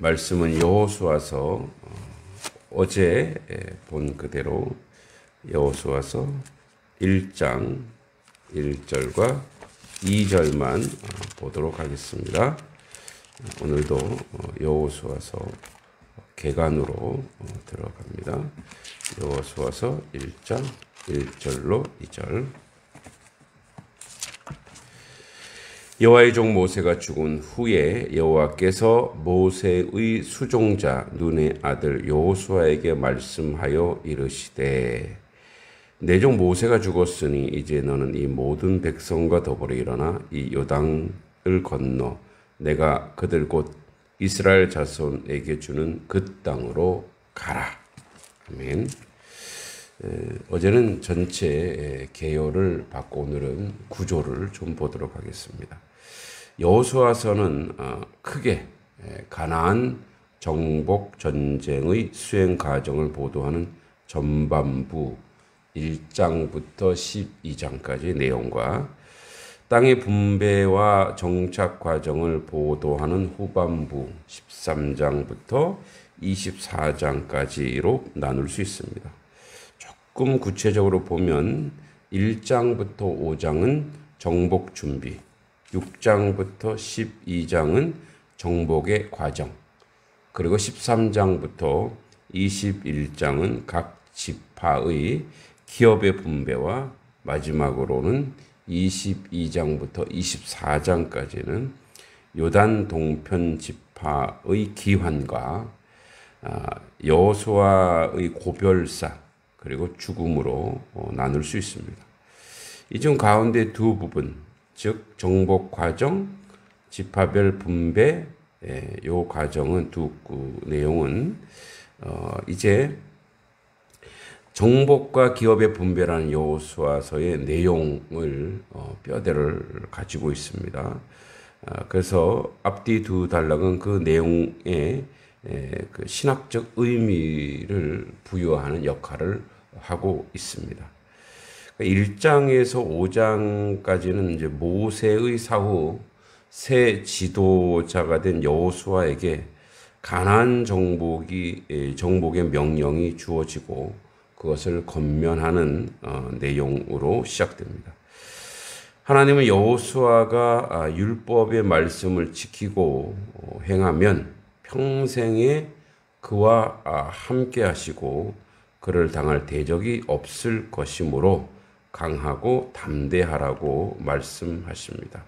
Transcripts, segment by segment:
말씀은 여호수아서 어제 본 그대로 여호수아서 1장 1절과 2절만 보도록 하겠습니다. 오늘도 여호수아서 개관으로 들어갑니다. 여호수아서 1장 1절로 2절. 여호와의 종 모세가 죽은 후에 여호와께서 모세의 수종자 눈의 아들 여호수아에게 말씀하여 이르시되 내 종 모세가 죽었으니 이제 너는 이 모든 백성과 더불어 일어나 이 요단을 건너 내가 그들 곧 이스라엘 자손에게 주는 그 땅으로 가라. 아멘. 어제는 전체 개요를 받고 오늘은 구조를 좀 보도록 하겠습니다. 여호수아서는 크게 가나안 정복 전쟁의 수행 과정을 보도하는 전반부 1장부터 12장까지의 내용과 땅의 분배와 정착 과정을 보도하는 후반부 13장부터 24장까지로 나눌 수 있습니다. 조금 구체적으로 보면 1장부터 5장은 정복 준비, 6장부터 12장은 정복의 과정, 그리고 13장부터 21장은 각 지파의 기업의 분배와 마지막으로는 22장부터 24장까지는 요단 동편 지파의 기환과 여호수아의 고별사 그리고 죽음으로 나눌 수 있습니다. 이 중 가운데 두 부분, 즉 정복 과정, 지파별 분배, 요 과정은 두 내용은 이제 정복과 기업의 분배라는 여호수아서의 내용을 뼈대를 가지고 있습니다. 그래서 앞뒤 두 단락은 그 내용의 그 신학적 의미를 부여하는 역할을 하고 있습니다. 1장에서 5장까지는 이제 모세의 사후 새 지도자가 된 여호수아에게 가나안 정복의 명령이 주어지고 그것을 권면하는 내용으로 시작됩니다. 하나님은 여호수아가 율법의 말씀을 지키고 행하면 평생에 그와 함께 하시고 그를 당할 대적이 없을 것이므로 강하고 담대하라고 말씀하십니다.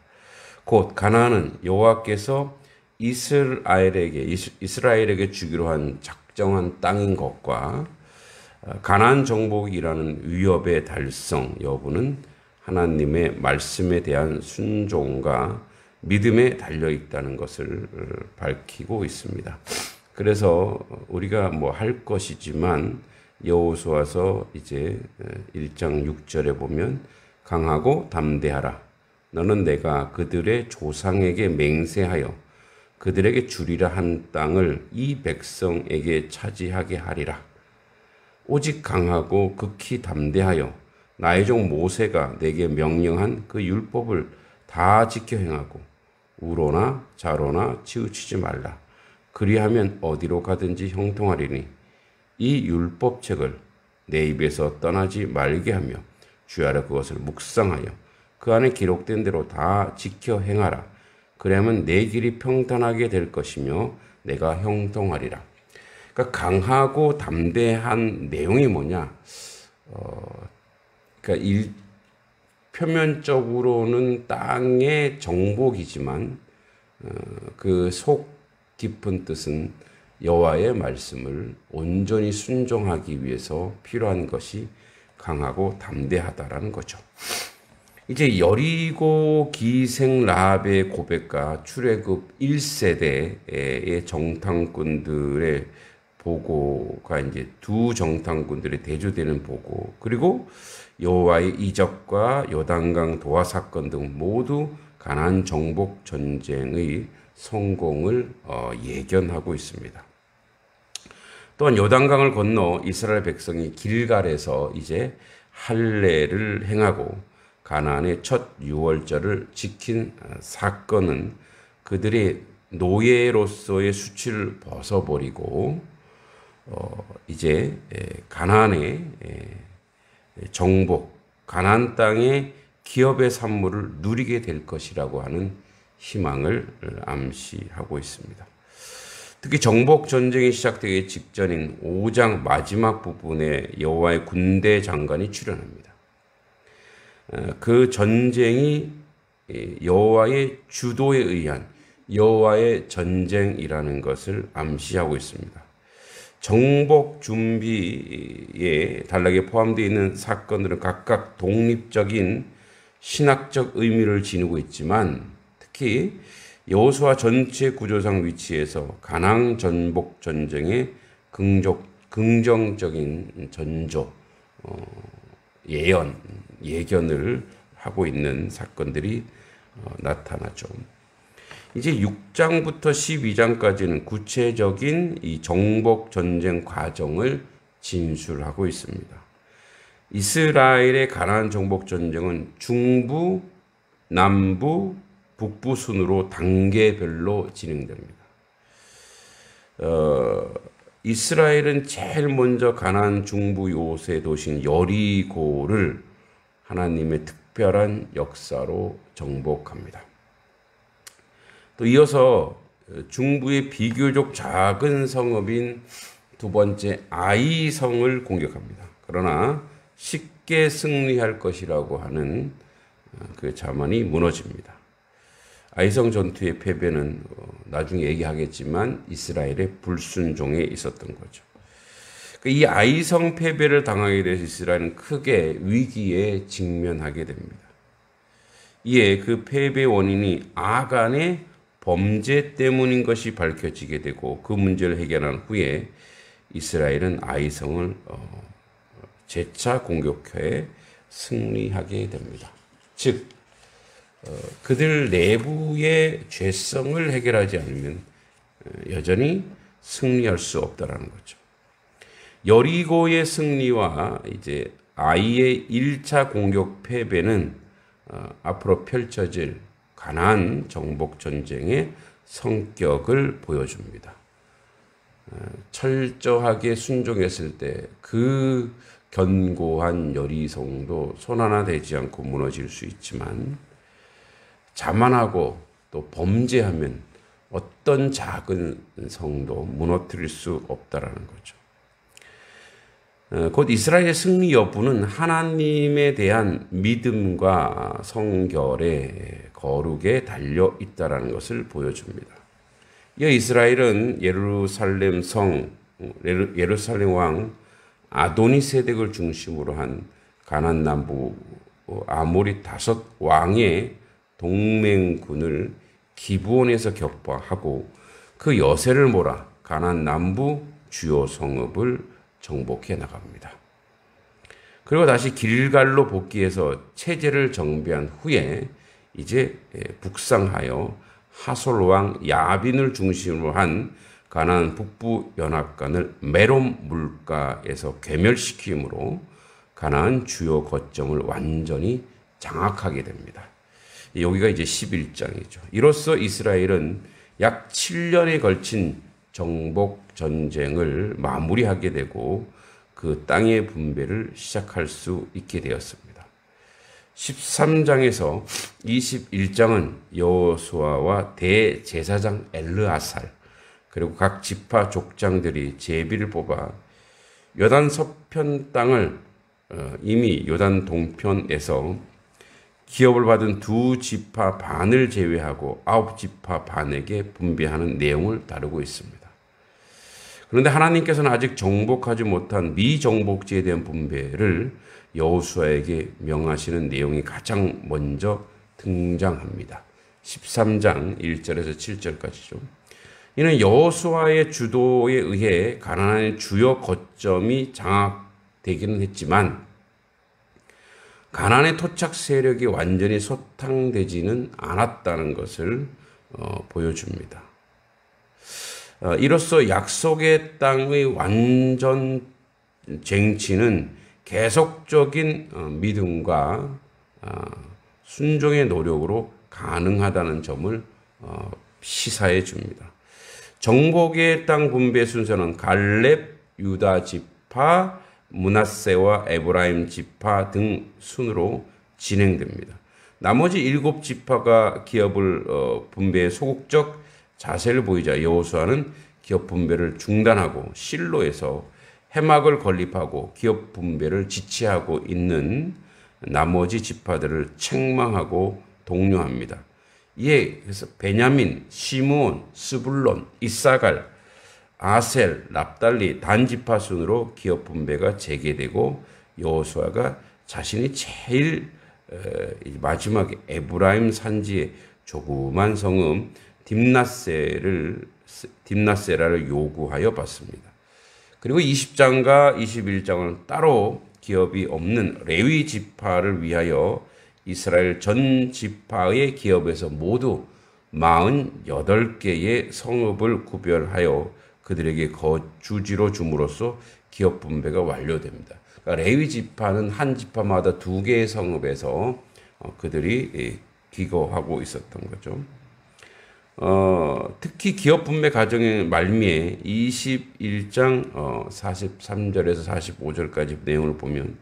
곧 가나안은 여호와께서 이스라엘에게 주기로 한 작정한 땅인 것과 가나안 정복이라는 위협의 달성 여부는 하나님의 말씀에 대한 순종과 믿음에 달려 있다는 것을 밝히고 있습니다. 그래서 우리가 뭐 할 것이지만 여호수아서 이제 1장 6절에 보면 강하고 담대하라. 너는 내가 그들의 조상에게 맹세하여 그들에게 주리라 한 땅을 이 백성에게 차지하게 하리라. 오직 강하고 극히 담대하여 나의 종 모세가 내게 명령한 그 율법을 다 지켜 행하고 우로나 좌로나 치우치지 말라. 그리하면 어디로 가든지 형통하리니 이 율법책을 내 입에서 떠나지 말게 하며 주야로 그것을 묵상하여 그 안에 기록된 대로 다 지켜 행하라. 그러면 내 길이 평탄하게 될 것이며 내가 형통하리라. 그러니까 강하고 담대한 내용이 뭐냐? 그러니까 표면적으로는 땅의 정복이지만 그 속 깊은 뜻은 여호와의 말씀을 온전히 순종하기 위해서 필요한 것이 강하고 담대하다라는 거죠. 이제 여리고 기생 라합의 고백과 출애굽 1세대의 정탐꾼들의 보고가 이제 두 정탐꾼들의 대조되는 보고, 그리고 여호와의 이적과 요단강 도하 사건 등 모두 가나안 정복 전쟁의 성공을 예견하고 있습니다. 또한 요단강을 건너 이스라엘 백성이 길갈에서 이제 할례를 행하고 가나안의 첫 유월절을 지킨 사건은 그들의 노예로서의 수치를 벗어버리고 이제 가나안의 정복, 가나안 땅의 기업의 산물을 누리게 될 것이라고 하는 희망을 암시하고 있습니다. 특히 정복 전쟁이 시작되기 직전인 5장 마지막 부분에 여호와의 군대 장관이 출현합니다. 그 전쟁이 여호와의 주도에 의한 여호와의 전쟁이라는 것을 암시하고 있습니다. 정복 준비에 단락에 포함되어 있는 사건들은 각각 독립적인 신학적 의미를 지니고 있지만 특히 여호수아 전체 구조상 위치에서 가나안 전복 전쟁의 긍정적인 전조, 예견을 하고 있는 사건들이 나타나죠. 이제 6장부터 12장까지는 구체적인 이 정복 전쟁 과정을 진술하고 있습니다. 이스라엘의 가나안 정복 전쟁은 중부, 남부, 북부 순으로 단계별로 진행됩니다. 이스라엘은 제일 먼저 가나안 중부 요새 도시인 여리고를 하나님의 특별한 역사로 정복합니다. 또 이어서 중부의 비교적 작은 성읍인 두 번째 아이성을 공격합니다. 그러나 쉽게 승리할 것이라고 하는 그 자만이 무너집니다. 아이성 전투의 패배는 나중에 얘기하겠지만 이스라엘의 불순종에 있었던 거죠. 이 아이성 패배를 당하게 돼서 이스라엘은 크게 위기에 직면하게 됩니다. 이에 그 패배 원인이 아간의 범죄 때문인 것이 밝혀지게 되고 그 문제를 해결한 후에 이스라엘은 아이성을 재차 공격해 승리하게 됩니다. 즉 그들 내부의 죄성을 해결하지 않으면 여전히 승리할 수 없다라는 거죠. 여리고의 승리와 이제 아이의 1차 공격 패배는 앞으로 펼쳐질 가나안 정복 전쟁의 성격을 보여줍니다. 철저하게 순종했을 때 그 견고한 여리성도 손 하나 대지 않고 무너질 수 있지만 자만하고 또 범죄하면 어떤 작은 성도 무너뜨릴 수 없다라는 거죠. 곧 이스라엘의 승리 여부는 하나님에 대한 믿음과 성결의 거룩에 달려 있다는 것을 보여줍니다. 이어 이스라엘은 예루살렘 왕 아도니세덱을 중심으로 한 가나안 남부 아모리 5 왕의 동맹군을 기브온에서 격파하고 그 여세를 몰아 가나안 남부 주요 성읍을 정복해 나갑니다. 그리고 다시 길갈로 복귀해서 체제를 정비한 후에 이제 북상하여 하솔 왕 야빈을 중심으로 한 가나안 북부 연합관을 메롬 물가에서 괴멸시킴으로 가나안 주요 거점을 완전히 장악하게 됩니다. 여기가 이제 11장이죠. 이로써 이스라엘은 약 7년에 걸친 정복 전쟁을 마무리하게 되고 그 땅의 분배를 시작할 수 있게 되었습니다. 13장에서 21장은 여호수아와 대제사장 엘르아살 그리고 각 지파 족장들이 제비를 뽑아 요단 서편 땅을 이미 요단 동편에서 기업을 받은 2 지파 반을 제외하고 9 지파 반에게 분배하는 내용을 다루고 있습니다. 그런데 하나님께서는 아직 정복하지 못한 미정복지에 대한 분배를 여호수아에게 명하시는 내용이 가장 먼저 등장합니다. 13장 1절에서 7절까지죠. 이는 여호수아의 주도에 의해 가나안의 주요 거점이 장악되기는 했지만 가나안의 토착 세력이 완전히 소탕되지는 않았다는 것을 보여줍니다. 이로써 약속의 땅의 완전 쟁취는 계속적인 믿음과 순종의 노력으로 가능하다는 점을 시사해 줍니다. 정복의 땅 분배 순서는 갈렙, 유다 지파, 므낫세와 에브라임 지파 등 순으로 진행됩니다. 나머지 7지파가 기업을 분배에 소극적 자세를 보이자 여호수아는 기업 분배를 중단하고 실로에서 해막을 건립하고 기업 분배를 지체하고 있는 나머지 지파들을 책망하고 독려합니다. 이에 그래서 베냐민, 시므온, 스불론, 이사갈, 아셀, 납달리, 단 지파 순으로 기업 분배가 재개되고 여호수아가 자신이 제일 마지막에 에브라임 산지의 조그만 성읍 딥낫세라를 요구하여 받습니다. 그리고 20장과 21장은 따로 기업이 없는 레위 지파를 위하여 이스라엘 전 지파의 기업에서 모두 48개의 성읍을 구별하여 그들에게 거주지로 줌으로써 기업 분배가 완료됩니다. 그러니까 레위 지파는 한 지파마다 2개의 성읍에서 그들이 기거하고 있었던 거죠. 특히 기업 분배 과정의 말미에 21장 43절에서 45절까지 내용을 보면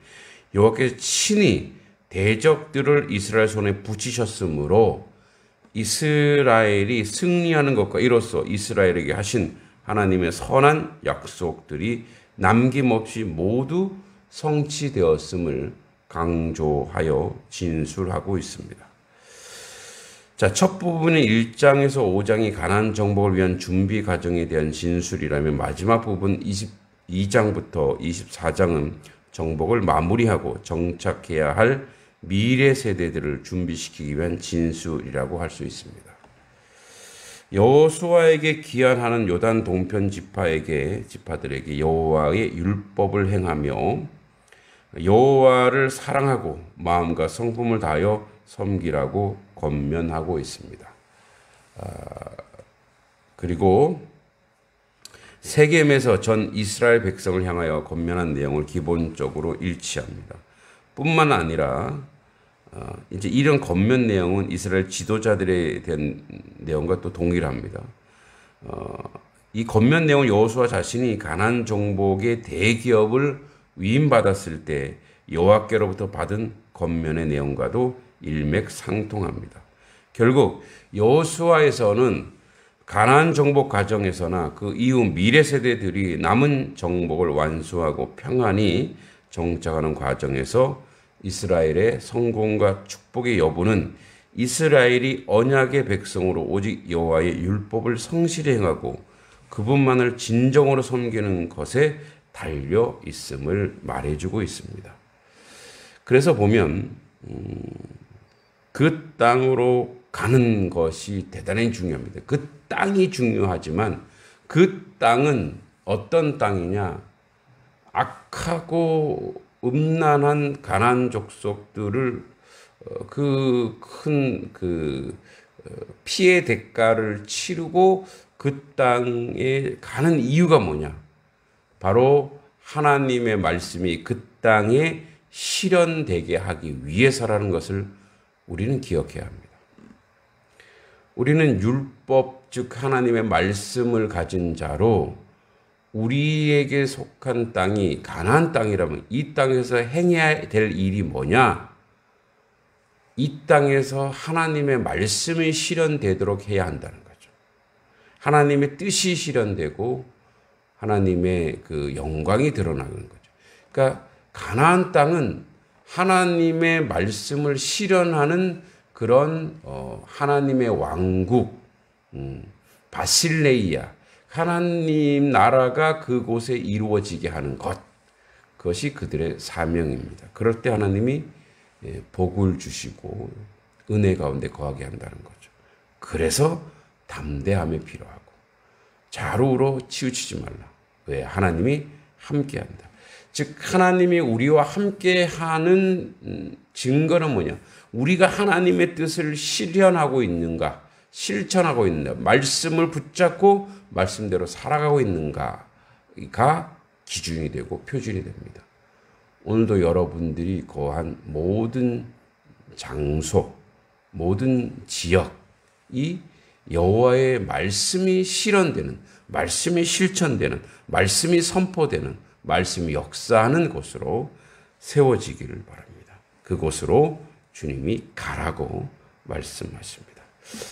여호와께서 친히 대적들을 이스라엘 손에 붙이셨으므로 이스라엘이 승리하는 것과 이로써 이스라엘에게 하신 하나님의 선한 약속들이 남김없이 모두 성취되었음을 강조하여 진술하고 있습니다. 자, 첫 부분인 1장에서 5장이 가나안 정복을 위한 준비 과정에 대한 진술이라면 마지막 부분 22장부터 24장은 정복을 마무리하고 정착해야 할 미래 세대들을 준비시키기 위한 진술이라고 할 수 있습니다. 여호수아에게 기한하는 요단 동편 지파들에게 여호와의 율법을 행하며 여호와를 사랑하고 마음과 성품을 다하여 섬기라고 권면하고 있습니다. 그리고 세겜에서 전 이스라엘 백성을 향하여 권면한 내용을 기본적으로 일치합니다. 뿐만 아니라 이제 이런 권면 내용은 이스라엘 지도자들에 대한 내용과 또 동일합니다. 이 권면 내용은 여호수아 자신이 가나안 정복의 대기업을 위임받았을 때 여호와께로부터 받은 권면의 내용과도 일맥상통합니다. 결국 여호수아에서는 가나안 정복 과정에서나 그 이후 미래 세대들이 남은 정복을 완수하고 평안히 정착하는 과정에서 이스라엘의 성공과 축복의 여부는 이스라엘이 언약의 백성으로 오직 여호와의 율법을 성실히 행하고 그분만을 진정으로 섬기는 것에 달려 있음을 말해주고 있습니다. 그래서 보면 그 땅으로 가는 것이 대단히 중요합니다. 그 땅이 중요하지만 그 땅은 어떤 땅이냐? 악하고 음란한 가나안 족속들을 그 큰 피해 대가를 치르고 그 땅에 가는 이유가 뭐냐? 바로 하나님의 말씀이 그 땅에 실현되게 하기 위해서라는 것을 우리는 기억해야 합니다. 우리는 율법, 즉 하나님의 말씀을 가진 자로 우리에게 속한 땅이 가나안 땅이라면 이 땅에서 행해야 될 일이 뭐냐? 이 땅에서 하나님의 말씀이 실현되도록 해야 한다는 거죠. 하나님의 뜻이 실현되고 하나님의 그 영광이 드러나는 거죠. 그러니까 가나안 땅은 하나님의 말씀을 실현하는 그런 하나님의 왕국, 바실레이아, 하나님 나라가 그곳에 이루어지게 하는 것, 그것이 그들의 사명입니다. 그럴 때 하나님이 복을 주시고 은혜 가운데 거하게 한다는 거죠. 그래서 담대함이 필요하고 좌우로 치우치지 말라. 왜? 하나님이 함께한다. 즉 하나님이 우리와 함께하는 증거는 뭐냐? 우리가 하나님의 뜻을 실현하고 있는가? 실천하고 있는가? 말씀을 붙잡고 말씀대로 살아가고 있는가가 기준이 되고 표준이 됩니다. 오늘도 여러분들이 거한 모든 장소, 모든 지역이 여호와의 말씀이 실현되는, 말씀이 실천되는, 말씀이 선포되는, 말씀이 역사하는 곳으로 세워지기를 바랍니다. 그곳으로 주님이 가라고 말씀하십니다.